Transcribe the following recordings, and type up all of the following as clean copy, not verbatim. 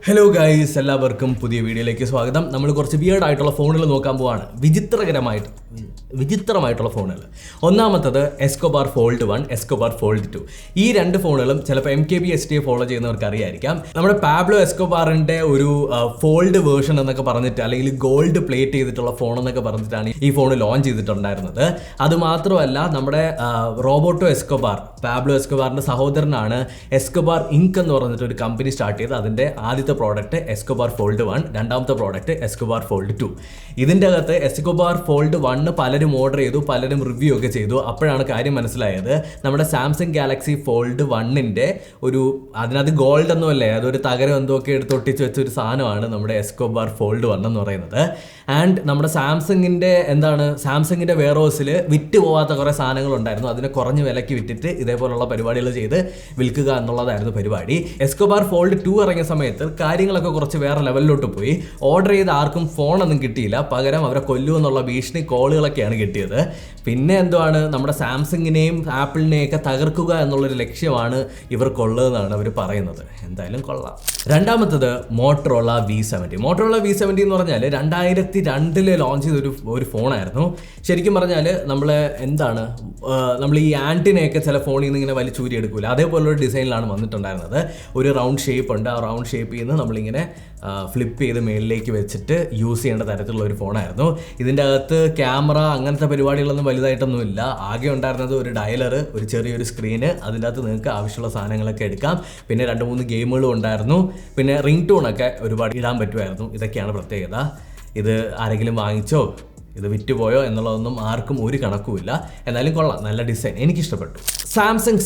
Hello guys, എല്ലാവർക്കും പുതിയ വീഡിയോയിലേക്ക് സ്വാഗതം. നമ്മൾ കുറച്ച് വിയേർഡ് ആയിട്ടുള്ള ഫോണുകൾ നോക്കാൻ പോവാണ്. വിചിത്രമായിട്ടുള്ള ഫോണുകൾ. ഒന്നാമത്തത് എസ്കോബാർ ഫോൾഡ് 1, എസ്കോബാർ ഫോൾഡ് 2. ഈ രണ്ട് ഫോണുകളും ചിലപ്പോൾ MKBHD ഫോളോ ചെയ്യുന്നവർക്ക് അറിയായിരിക്കാം. നമ്മുടെ പാബ്ലോ എസ്കോബാറിൻ്റെ ഒരു ഫോൾഡ് വേർഷൻ എന്നൊക്കെ പറഞ്ഞിട്ട്, അല്ലെങ്കിൽ ഗോൾഡ് പ്ലേറ്റ് ചെയ്തിട്ടുള്ള ഫോൺ എന്നൊക്കെ പറഞ്ഞിട്ടാണ് ഈ ഫോൺ ലോഞ്ച് ചെയ്തിട്ടുണ്ടായിരുന്നത്. അതുമാത്രമല്ല, നമ്മുടെ റോബോട്ടോ എസ്കോബാർ, പാബ്ലോ എസ്കോബാറിൻ്റെ സഹോദരനാണ് എസ്കോബാർ ഇങ്ക് എന്ന് പറഞ്ഞിട്ട് ഒരു കമ്പനി സ്റ്റാർട്ട് ചെയ്ത് അതിൻ്റെ ആദ്യത്തെ പ്രോഡക്റ്റ് എസ്കോബാർ ഫോൾഡ് 1, രണ്ടാമത്തെ പ്രോഡക്റ്റ് എസ്കോബാർ ഫോൾഡ് 2. ഇതിൻ്റെ അകത്ത് എസ്കോബാർ ഫോൾഡ് 1 പലരും ഓർഡർ ചെയ്തു, പലരും റിവ്യൂ ഒക്കെ ചെയ്തു. അപ്പോഴാണ് കാര്യം മനസ്സിലായത്, നമ്മുടെ സാംസങ് ഗാലക്സി ഫോൾഡ് 1ൻ്റെ അതിനകത്ത് ഗോൾഡ് ഒന്നും അല്ലേ, അതൊരു തകരം എന്തൊക്കെ എടുത്ത് ഒട്ടിച്ച് വെച്ചൊരു സാധനമാണ് നമ്മുടെ എസ്കോബാർ ഫോൾഡ് 1 എന്ന് പറയുന്നത്. ആൻഡ് നമ്മുടെ സാംസങ്ങിൻ്റെ വെയർഹൗസിൽ വിറ്റ് പോവാത്ത കുറേ സാധനങ്ങളുണ്ടായിരുന്നു. അതിനെ കുറഞ്ഞ വിലയ്ക്ക് വിറ്റിട്ട് ഇതേപോലുള്ള പരിപാടികൾ ചെയ്ത് വിൽക്കുക എന്നുള്ളതായിരുന്നു പരിപാടി. എസ്കോബാർ ഫോൾഡ് 2 ഇറങ്ങിയ സമയത്ത് കാര്യങ്ങളൊക്കെ കുറച്ച് വേറെ ലെവലിലോട്ട് പോയി. ഓർഡർ ചെയ്ത് ആർക്കും ഫോണൊന്നും കിട്ടിയില്ല, പകരം അവരെ കൊല്ലുമെന്നുള്ള ഭീഷണി കോളുകളൊക്കെയാണ് കിട്ടിയത്. പിന്നെ നമ്മുടെ സാംസങ്ങിനെയും ആപ്പിളിനെയും ഒക്കെ തകർക്കുക എന്നുള്ളൊരു ലക്ഷ്യമാണ് ഇവർക്കുള്ളതെന്നാണ് അവർ പറയുന്നത്. എന്തായാലും കൊള്ളാം. രണ്ടാമത്തത് മോട്ടറോള V70. മോട്ടറോള V70 എന്ന് പറഞ്ഞാൽ 2002 ലോഞ്ച് ചെയ്ത ഒരു ഫോണായിരുന്നു. ശരിക്കും പറഞ്ഞാൽ നമ്മൾ ഈ ആൻറ്റിനെയൊക്കെ ചില ഫോണിൽ നിന്ന് ഇങ്ങനെ വലിച്ചൂരി എടുക്കില്ല, അതേപോലൊരു ഡിസൈനിലാണ് വന്നിട്ടുണ്ടായിരുന്നത്. ഒരു റൗണ്ട് ഷേപ്പ് ഉണ്ട്, ആ റൗണ്ട് ഷേപ്പിൽ നിന്ന് നമ്മളിങ്ങനെ ഫ്ലിപ്പ് ചെയ്ത് മേളിലേക്ക് വെച്ചിട്ട് യൂസ് ചെയ്യേണ്ട തരത്തിലുള്ള ഒരു ഫോണായിരുന്നു. ഇതിൻ്റെ അകത്ത് ക്യാമറ അങ്ങനത്തെ പരിപാടികളൊന്നും വലുതായിട്ടൊന്നുമില്ല. ആകെ ഉണ്ടായിരുന്നത് ഒരു ഡയലർ, ഒരു ചെറിയൊരു സ്ക്രീന്, അതിൻ്റെ അകത്ത് നിങ്ങൾക്ക് ആവശ്യമുള്ള സാധനങ്ങളൊക്കെ എടുക്കാം. പിന്നെ 2-3 ഗെയിമുകളും ഉണ്ടായിരുന്നു. പിന്നെ റിംഗ് ടൂണൊക്കെ ഒരുപാട് ഇടാൻ പറ്റുമായിരുന്നു. ഇതൊക്കെയാണ് പ്രത്യേകത. ഇത് ആരെങ്കിലും വാങ്ങിച്ചോ, ഇത് വിറ്റുപോയോ എന്നുള്ളതൊന്നും ആർക്കും ഒരു കണക്കുമില്ല. എന്നാലും കൊള്ളാം, നല്ല ഡിസൈൻ, എനിക്കിഷ്ടപ്പെട്ടു. സാംസങ്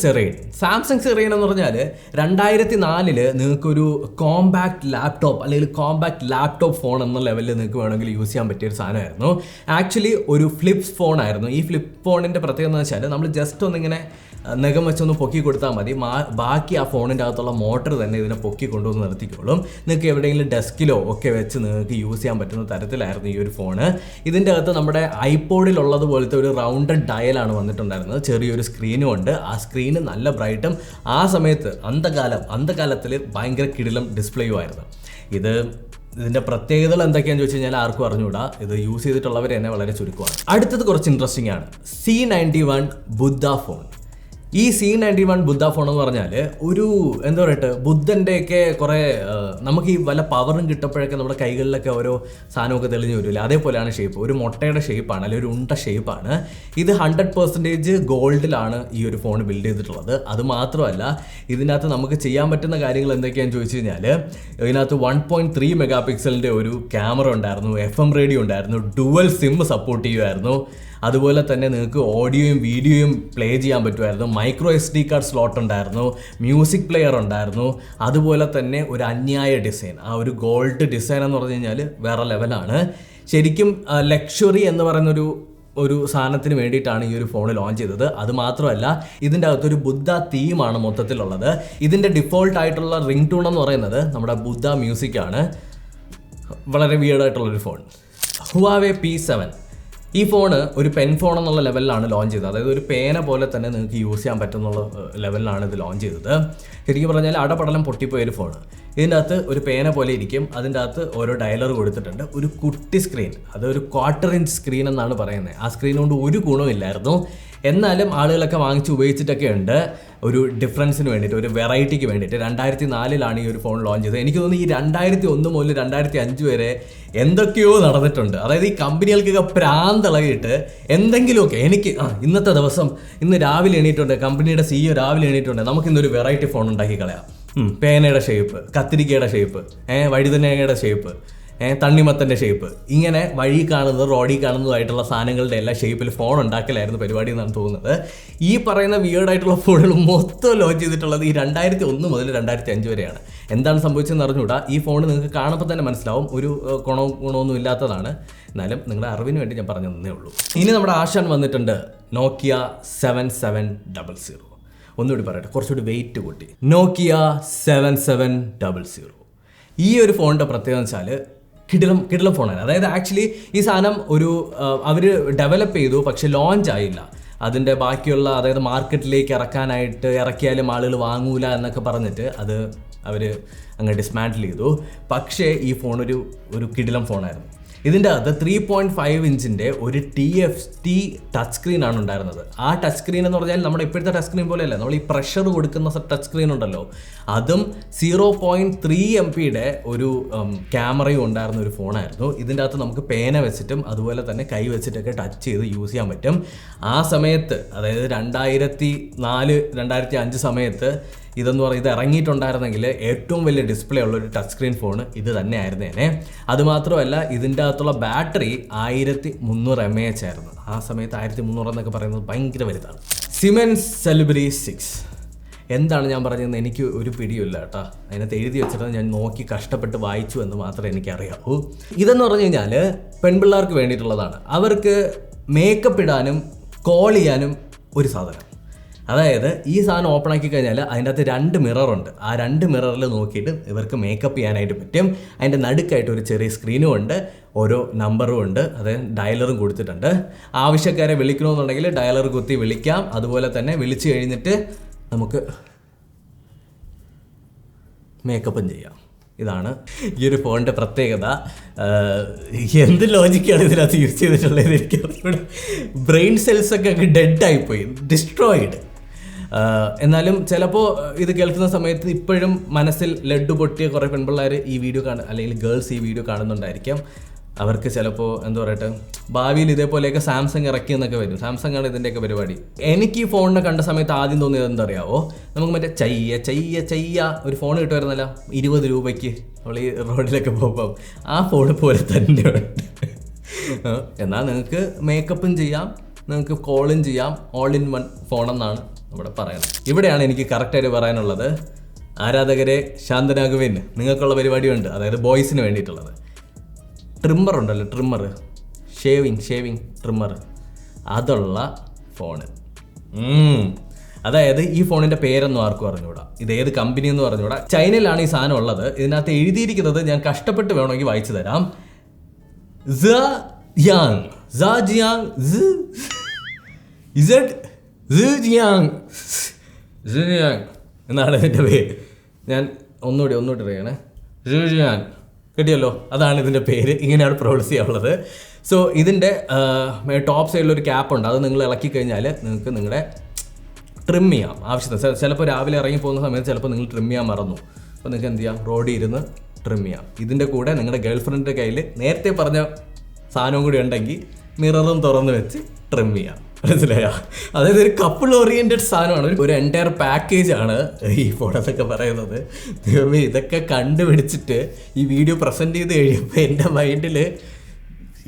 സെറീൻ എന്ന് പറഞ്ഞാൽ 2004 നിങ്ങൾക്കൊരു കോമ്പാക്ട് ലാപ്ടോപ്പ് അല്ലെങ്കിൽ കോമ്പാക്ട് ലാപ്ടോപ്പ് ഫോൺ എന്ന ലെവലിൽ നിങ്ങൾക്ക് വേണമെങ്കിൽ യൂസ് ചെയ്യാൻ പറ്റിയൊരു സാധനമായിരുന്നു. ആക്ച്വലി ഒരു ഫ്ലിപ്പ് ഫോണായിരുന്നു. ഈ ഫ്ലിപ്പ് ഫോണിൻ്റെ പ്രത്യേകത എന്ന് വെച്ചാൽ നമ്മൾ ജസ്റ്റ് ഒന്നിങ്ങനെ നഖം വെച്ചൊന്ന് പൊക്കി കൊടുത്താൽ മതി, ബാക്കി ആ ഫോണിൻ്റെ അകത്തുള്ള മോട്ടർ തന്നെ ഇതിനെ പൊക്കി കൊണ്ടുവന്ന് നിർത്തിക്കോളും. നിങ്ങൾക്ക് എവിടെയെങ്കിലും ഡെസ്കിലോ ഒക്കെ വെച്ച് നിങ്ങൾക്ക് യൂസ് ചെയ്യാൻ പറ്റുന്ന തരത്തിലായിരുന്നു ഈ ഒരു ഫോണ്. ഇതിൻ്റെ അകത്ത് നമ്മുടെ ഐപോഡിലുള്ളത് പോലത്തെ ഒരു റൗണ്ടഡ് ഡയലാണ് വന്നിട്ടുണ്ടായിരുന്നത്. ചെറിയൊരു സ്ക്രീനും ഉണ്ട്. ആ സ്ക്രീന് നല്ല ബ്രൈറ്റും ആ സമയത്ത് അന്ധകാലത്തിൽ ഭയങ്കര കിടിലം ഡിസ്പ്ലേയും ആയിരുന്നു. ഇതിൻ്റെ പ്രത്യേകതകൾ എന്തൊക്കെയാണെന്ന് ചോദിച്ചു കഴിഞ്ഞാൽ ആർക്കും അറിഞ്ഞുകൂടാ. ഇത് യൂസ് ചെയ്തിട്ടുള്ളവർ തന്നെ വളരെ ചുരുക്കമാണ്. അടുത്തത് കുറച്ച് ഇൻട്രസ്റ്റിംഗ് ആണ്. C91 ബുദ്ധ ഫോൺ. ഈ C91 ബുദ്ധ ഫോൺ എന്ന് പറഞ്ഞാൽ ഒരു ബുദ്ധൻ്റെയൊക്കെ കുറേ നമുക്ക് ഈ വല്ല പവറും കിട്ടപ്പോഴൊക്കെ നമ്മുടെ കൈകളിലൊക്കെ ഓരോ സാധനമൊക്കെ തെളിഞ്ഞു വരില്ല, അതേപോലെയാണ് ഷേപ്പ്. ഒരു മുട്ടയുടെ ഷേപ്പാണ്, അല്ലെങ്കിൽ ഒരു ഉണ്ട ഷേപ്പാണ്. ഇത് 100% ഗോൾഡിലാണ് ഈ ഒരു ഫോൺ ബിൽഡ് ചെയ്തിട്ടുള്ളത്. അതുമാത്രമല്ല, ഇതിനകത്ത് നമുക്ക് ചെയ്യാൻ പറ്റുന്ന കാര്യങ്ങൾ എന്തൊക്കെയാണെന്ന് ചോദിച്ചു കഴിഞ്ഞാൽ, ഇതിനകത്ത് 1.3 മെഗാ പിക്സലിൻ്റെ ഒരു ക്യാമറ ഉണ്ടായിരുന്നു, FM റേഡിയോ ഉണ്ടായിരുന്നു, ഡുവൽ സിം സപ്പോർട്ട് ചെയ്യുമായിരുന്നു. അതുപോലെ തന്നെ നിങ്ങൾക്ക് ഓഡിയോയും വീഡിയോയും പ്ലേ ചെയ്യാൻ പറ്റുമായിരുന്നു. മൈക്രോ SD കാർഡ് സ്ലോട്ട് ഉണ്ടായിരുന്നു, മ്യൂസിക് പ്ലെയർ ഉണ്ടായിരുന്നു. അതുപോലെ തന്നെ ഒരു അന്യായ ഡിസൈൻ, ആ ഒരു ഗോൾഡ് ഡിസൈൻ എന്ന് പറഞ്ഞു കഴിഞ്ഞാൽ വേറെ ലെവലാണ്. ശരിക്കും ലക്ഷറി എന്ന് പറയുന്നൊരു സാധനത്തിന് വേണ്ടിയിട്ടാണ് ഈ ഒരു ഫോൺ ലോഞ്ച് ചെയ്തത്. അതുമാത്രമല്ല, ഇതിൻ്റെ അകത്തൊരു ബുദ്ധ തീമാണ് മൊത്തത്തിലുള്ളത്. ഇതിൻ്റെ ഡിഫോൾട്ട് ആയിട്ടുള്ള റിംഗ് ടൂൺ എന്ന് പറയുന്നത് നമ്മുടെ ബുദ്ധ മ്യൂസിക്കാണ്. വളരെ വിയേർഡായിട്ടുള്ളൊരു ഫോൺ. Huawei P7. ഈ ഫോണ് ഒരു പെൻ ഫോൺ എന്നുള്ള ലെവലിലാണ് ലോഞ്ച് ചെയ്തത്. അതായത് ഒരു പേന പോലെ തന്നെ നിങ്ങൾക്ക് യൂസ് ചെയ്യാൻ പറ്റുന്നുള്ള ലെവലിലാണ് ഇത് ലോഞ്ച് ചെയ്തത്. ശരിക്കും പറഞ്ഞാൽ അടപടലം പൊട്ടിപ്പോയൊരു ഫോണ്. ഇതിൻ്റെ അകത്ത് ഒരു പേന പോലെ ഇരിക്കും, അതിൻ്റെ അകത്ത് ഓരോ ഡയലർ കൊടുത്തിട്ടുണ്ട്. ഒരു കുട്ടി സ്ക്രീൻ, അതൊരു 1/4 ഇഞ്ച് സ്ക്രീൻ എന്നാണ് പറയുന്നത്. ആ സ്ക്രീൻ കൊണ്ട് ഒരു ഗുണവും ഇല്ലായിരുന്നു. എന്നാലും ആളുകളൊക്കെ വാങ്ങിച്ച് ഉപയോഗിച്ചിട്ടൊക്കെ ഉണ്ട്, ഒരു ഡിഫറൻസിന് വേണ്ടിയിട്ട്, ഒരു വെറൈറ്റിക്ക് വേണ്ടിയിട്ട്. 2004 ഈ ഒരു ഫോൺ ലോഞ്ച് ചെയ്തത്. എനിക്ക് തോന്നുന്നു ഈ 2001 മുതൽ 2005 വരെ എന്തൊക്കെയോ നടന്നിട്ടുണ്ട്. അതായത് ഈ കമ്പനികൾക്കൊക്കെ പ്രാന്തളകിയിട്ട് എന്തെങ്കിലുമൊക്കെ, എനിക്ക് ഇന്നത്തെ ദിവസം ഇന്ന് രാവിലെ എണീറ്റുണ്ട്, കമ്പനിയുടെ CEO രാവിലെ എണീറ്റുണ്ട്, നമുക്കിന്നൊരു വെറൈറ്റി ഫോൺ ഉണ്ടാക്കി കളയാം. പേനയുടെ ഷേപ്പ്, കത്തിരിക്കയുടെ ഷേപ്പ്, വഴുതനങ്ങയുടെ ഷേപ്പ്, തണ്ണിമത്തൻ്റെ ഷേപ്പ്, ഇങ്ങനെ വഴി കാണുന്നത് റോഡിൽ കാണുന്നതായിട്ടുള്ള സാധനങ്ങളുടെ എല്ലാ ഷേപ്പിൽ ഫോൺ ഉണ്ടാക്കലായിരുന്നു പരിപാടി എന്നാണ് തോന്നുന്നത്. ഈ പറയുന്ന വിയേർഡായിട്ടുള്ള ഫോണുകൾ മൊത്തം ലോഞ്ച് ചെയ്തിട്ടുള്ളത് ഈ 2001 മുതൽ 2005 വരെയാണ്. എന്താണ് സംഭവിച്ചതെന്ന് അറിഞ്ഞുകൂടാ. ഈ ഫോൺ നിങ്ങൾക്ക് കാണുമ്പോൾ തന്നെ മനസ്സിലാവും, ഒരു ഗുണമൊന്നും ഇല്ലാത്തതാണ്. എന്നാലും നിങ്ങളുടെ അറിവിന് വേണ്ടി ഞാൻ പറഞ്ഞു തന്നേ ഉള്ളൂ. ഇനി നമ്മുടെ ആശാൻ വന്നിട്ടുണ്ട്, നോക്കിയ 7700. ഒന്നുകൂടി പറയട്ടെ, കുറച്ചുകൂടി വെയിറ്റ് കൂട്ടി, നോക്കിയ 7700. ഈ ഒരു ഫോണിൻ്റെ പ്രത്യേകത വെച്ചാൽ കിടിലം ഫോണാണ്. അതായത് ആക്ച്വലി ഈ സാധനം അവർ ഡെവലപ്പ് ചെയ്തു, പക്ഷെ ലോഞ്ച് ആയില്ല. അതിൻ്റെ ബാക്കിയുള്ള, അതായത് മാർക്കറ്റിലേക്ക് ഇറക്കാനായിട്ട് ഇറക്കിയാലും ആളുകൾ വാങ്ങൂല എന്നൊക്കെ പറഞ്ഞിട്ട് അവർ അങ്ങ് ഡിസ്മാൻറ്റിൽ ചെയ്തു. പക്ഷേ ഈ ഫോൺ ഒരു കിടിലം ഫോണായിരുന്നു. ഇതിൻ്റെ അകത്ത് 3.5 ഇഞ്ചിൻ്റെ ഒരു TFT ടച്ച് സ്ക്രീനാണ് ഉണ്ടായിരുന്നത്. ആ ടച്ച് സ്ക്രീൻ എന്ന് പറഞ്ഞാൽ നമ്മുടെ ഇപ്പോഴത്തെ ടച്ച് സ്ക്രീൻ പോലെയല്ല, നമ്മൾ ഈ പ്രഷർ കൊടുക്കുന്ന ടച്ച് സ്ക്രീൻ ഉണ്ടല്ലോ, അതും 0.3 MPയുടെ ഒരു ക്യാമറയും ഉണ്ടായിരുന്ന ഒരു ഫോണായിരുന്നു. ഇതിൻ്റെ അകത്ത് നമുക്ക് പേന വെച്ചിട്ടും അതുപോലെ തന്നെ കൈ വെച്ചിട്ടൊക്കെ ടച്ച് ചെയ്ത് യൂസ് ചെയ്യാൻ പറ്റും. ആ സമയത്ത്, അതായത് 2004-2005 സമയത്ത് ഇതെന്ന് പറയുന്നത് ഇറങ്ങിയിട്ടുണ്ടായിരുന്നെങ്കിൽ ഏറ്റവും വലിയ ഡിസ്പ്ലേ ഉള്ളൊരു ടച്ച് സ്ക്രീൻ ഫോൺ ഇത് തന്നെ ആയിരുന്നേനെ. അതുമാത്രമല്ല, ഇതിൻ്റെ അകത്തുള്ള ബാറ്ററി 1300 mAh ആയിരുന്നു. ആ സമയത്ത് 1300 എന്നൊക്കെ പറയുന്നത് ഭയങ്കര വലുതാണ്. സിമെൻസ് സെലിബ്രി 6 എന്താണ് ഞാൻ പറഞ്ഞതെന്ന് എനിക്ക് ഒരു പിടിയില്ല കേട്ടോ. അതിനകത്ത് എഴുതി വെച്ചിട്ട് ഞാൻ നോക്കി കഷ്ടപ്പെട്ട് വായിച്ചു എന്ന് മാത്രമേ എനിക്കറിയാവൂ. ഇതെന്ന് പറഞ്ഞു കഴിഞ്ഞാൽ പെൺപിള്ളേർക്ക് വേണ്ടിയിട്ടുള്ളതാണ്. അവർക്ക് മേക്കപ്പ് ഇടാനും കോൾ ചെയ്യാനും ഒരു സാധനം. അതായത് ഈ സാധനം ഓപ്പൺ ആക്കി കഴിഞ്ഞാൽ അതിൻ്റെ അകത്ത് 2 മിററുണ്ട്. ആ 2 മിററിൽ നോക്കിയിട്ട് ഇവർക്ക് മേക്കപ്പ് ചെയ്യാനായിട്ട് പറ്റും. അതിൻ്റെ നടുക്കായിട്ട് ഒരു ചെറിയ സ്ക്രീനും ഉണ്ട്, ഓരോ നമ്പറും ഉണ്ട്, അതായത് ഡയലറും കൊടുത്തിട്ടുണ്ട്. ആവശ്യക്കാരെ വിളിക്കണമെന്നുണ്ടെങ്കിൽ ഡയലർ കുത്തി വിളിക്കാം. അതുപോലെ തന്നെ വിളിച്ചു കഴിഞ്ഞിട്ട് നമുക്ക് മേക്കപ്പും ചെയ്യാം. ഇതാണ് ഈ ഒരു ഫോണിൻ്റെ പ്രത്യേകത. എന്ത് ലോജിക്കാണ് ഇതിനകത്ത് യൂസ് ചെയ്തിട്ടുള്ളത് എനിക്കറിയില്ല. ബ്രെയിൻ സെൽസൊക്കെ ഡെഡായിപ്പോയി, ഡിസ്ട്രോയിഡ്. എന്നാലും ചിലപ്പോൾ ഇത് കേൾക്കുന്ന സമയത്ത് ഇപ്പോഴും മനസ്സിൽ ലഡ്ഡു പൊട്ടിയ കുറേ പെൺപിള്ളേർ ഈ വീഡിയോ അല്ലെങ്കിൽ ഗേൾസ് ഈ വീഡിയോ കാണുന്നുണ്ടായിരിക്കാം. അവർക്ക് ചിലപ്പോൾ എന്താ പറയട്ടെ, ഭാവിയിൽ ഇതേപോലെയൊക്കെ സാംസങ് ഇറക്കി എന്നൊക്കെ വരും. സാംസങ് ആണ് ഇതിൻ്റെയൊക്കെ പരിപാടി. എനിക്ക് ഈ ഫോണിനെ കണ്ട സമയത്ത് ആദ്യം തോന്നിയത് എന്താ അറിയാവോ, നമുക്ക് മറ്റേ ചയ്യ ഒരു ഫോൺ കിട്ടുമായിരുന്നല്ലോ 20 രൂപയ്ക്ക് നമ്മൾ ഈ റോഡിലൊക്കെ പോകുമ്പോൾ, ആ ഫോൺ പോലെ തന്നെയുണ്ട്. എന്നാൽ നിങ്ങൾക്ക് മേക്കപ്പും ചെയ്യാം, നിങ്ങൾക്ക് കോളും ചെയ്യാം, ഓൾ ഇൻ വൺ ഫോണെന്നാണ് ഇവിടെ പറയുന്നത്. ഇവിടെയാണ് എനിക്ക് കറക്റ്റായിട്ട് പറയാനുള്ളത്. ആരാധകരെ ശാന്തനാകുവിൻ, നിങ്ങൾക്കുള്ള പരിപാടിയുണ്ട്, അതായത് ബോയ്സിന് വേണ്ടിയിട്ടുള്ളത്. ട്രിമ്മർ ഉണ്ടല്ലോ, ഷേവിങ് ട്രിമ്മർ, അതുള്ള ഫോണ്. അതായത് ഈ ഫോണിൻ്റെ പേരൊന്നും ആർക്കും അറിഞ്ഞൂടാ, ഇത് ഏത് കമ്പനി എന്ന് പറഞ്ഞൂടാ. ചൈനയിലാണ് ഈ സാധനം ഉള്ളത്. ഇതിനകത്ത് എഴുതിയിരിക്കുന്നത് ഞാൻ കഷ്ടപ്പെട്ട് വേണമെങ്കിൽ വായിച്ചു തരാം. എന്നാണ് ഇതിൻ്റെ പേര്. ഞാൻ ഒന്നുകൂടി പറയണേ. കിട്ടിയല്ലോ, അതാണ് ഇതിൻ്റെ പേര്. ഇങ്ങനെയാണ് പ്രൊനൗൺസ് ചെയ്യാനുള്ളത്. സോ ഇതിൻ്റെ ടോപ്പ് സൈഡിലൊരു ക്യാപ്പ് ഉണ്ട്. അത് നിങ്ങൾ ഇളക്കി കഴിഞ്ഞാൽ നിങ്ങൾക്ക് നിങ്ങളുടെ ട്രിം ചെയ്യാം ആവശ്യത്തിന്. ചിലപ്പോൾ രാവിലെ ഇറങ്ങി പോകുന്ന സമയത്ത് ചിലപ്പോൾ നിങ്ങൾ ട്രിം ചെയ്യാൻ മറന്നു. അപ്പോൾ നിങ്ങൾക്ക് എന്ത് ചെയ്യാം, റോഡിൽ ഇരുന്ന് ട്രിം ചെയ്യാം. ഇതിൻ്റെ കൂടെ നിങ്ങളുടെ ഗേൾ ഫ്രണ്ടിൻ്റെ കയ്യിൽ നേരത്തെ പറഞ്ഞ സാധനവും കൂടി ഉണ്ടെങ്കിൽ മിററും തുറന്ന് വെച്ച് ട്രിം ചെയ്യാം. മനസ്സിലായോ? അതായത് ഒരു കപ്പിൾ ഓറിയൻറ്റഡ് സാധനമാണ്, ഒരു എൻറ്റയർ പാക്കേജാണ് ഈ ഫോണെന്നൊക്കെ പറയുന്നത്. ദൈവമേ, ഇതൊക്കെ കണ്ടുപിടിച്ചിട്ട് ഈ വീഡിയോ പ്രസൻറ്റ് ചെയ്ത് കഴിയുമ്പോൾ എൻ്റെ മൈൻഡിൽ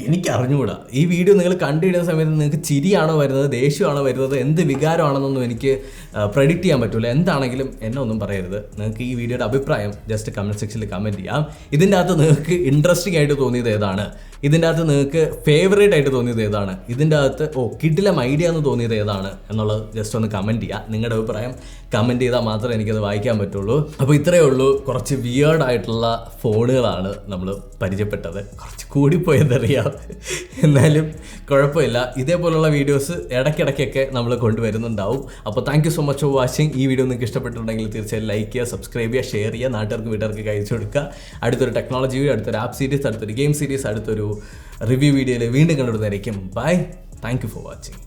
എനിക്ക് അറിഞ്ഞുകൂടാ. ഈ വീഡിയോ നിങ്ങൾ കണ്ടുപിടുന്ന സമയത്ത് നിങ്ങൾക്ക് ചിരിയാണോ വരുന്നത്, ദേഷ്യമാണോ വരുന്നത്, എന്ത് വികാരമാണെന്നൊന്നും എനിക്ക് പ്രെഡിക്റ്റ് ചെയ്യാൻ പറ്റില്ല. എന്താണെങ്കിലും എന്നെ ഒന്നും പറയരുത്. നിങ്ങൾക്ക് ഈ വീഡിയോയുടെ അഭിപ്രായം ജസ്റ്റ് കമൻറ്റ് സെക്ഷനിൽ കമൻറ്റ് ചെയ്യാം. ഇതിൻ്റെ അകത്ത് നിങ്ങൾക്ക് ഇൻട്രസ്റ്റിംഗ് ആയിട്ട് തോന്നിയത് ഏതാണ്, ഇതിൻ്റെ അകത്ത് നിങ്ങൾക്ക് ഫേവറേറ്റ് ആയിട്ട് തോന്നിയത് ഏതാണ്, ഇതിൻ്റെ അകത്ത് കിടിലം ഐഡിയ എന്ന് തോന്നിയത് ഏതാണ് എന്നുള്ളത് ജസ്റ്റ് ഒന്ന് കമൻറ്റ് ചെയ്യുക. നിങ്ങളുടെ അഭിപ്രായം കമൻറ്റ് ചെയ്താൽ മാത്രമേ എനിക്കത് വായിക്കാൻ പറ്റുള്ളൂ. അപ്പോൾ ഇത്രയേ ഉള്ളൂ. കുറച്ച് വിയേർഡ് ആയിട്ടുള്ള ഫോണുകളാണ് നമ്മൾ പരിചയപ്പെട്ടത്. കുറച്ച് കൂടിപ്പോയെന്നറിയാം, എന്നാലും കുഴപ്പമില്ല. ഇതേപോലുള്ള വീഡിയോസ് ഇടയ്ക്കിടയ്ക്കൊക്കെ നമ്മൾ കൊണ്ടുവരുന്നുണ്ടാവും. അപ്പോൾ thank you so much for watching. ഈ വീഡിയോ നിങ്ങൾക്ക് ഇഷ്ടപ്പെട്ടിട്ടുണ്ടെങ്കിൽ തീർച്ചയായും ലൈക്ക് ചെയ്യുക, സബ്സ്ക്രൈബ് ചെയ്യുക, ഷെയർ ചെയ്യുക, വീട്ടുകാർക്ക് അയച്ചു കൊടുക്കുക. അടുത്തൊരു ടെക്നോളജി വീഡിയോ, അടുത്തൊരു ആപ്പ് സീരീസ്, അടുത്തൊരു ഗെയിം സീരീസ്, അടുത്തൊരു റിവ്യൂ വീഡിയോയിൽ വീണ്ടും കണ്ടുവരുന്നതായിരിക്കും. Bye. Thank you for watching.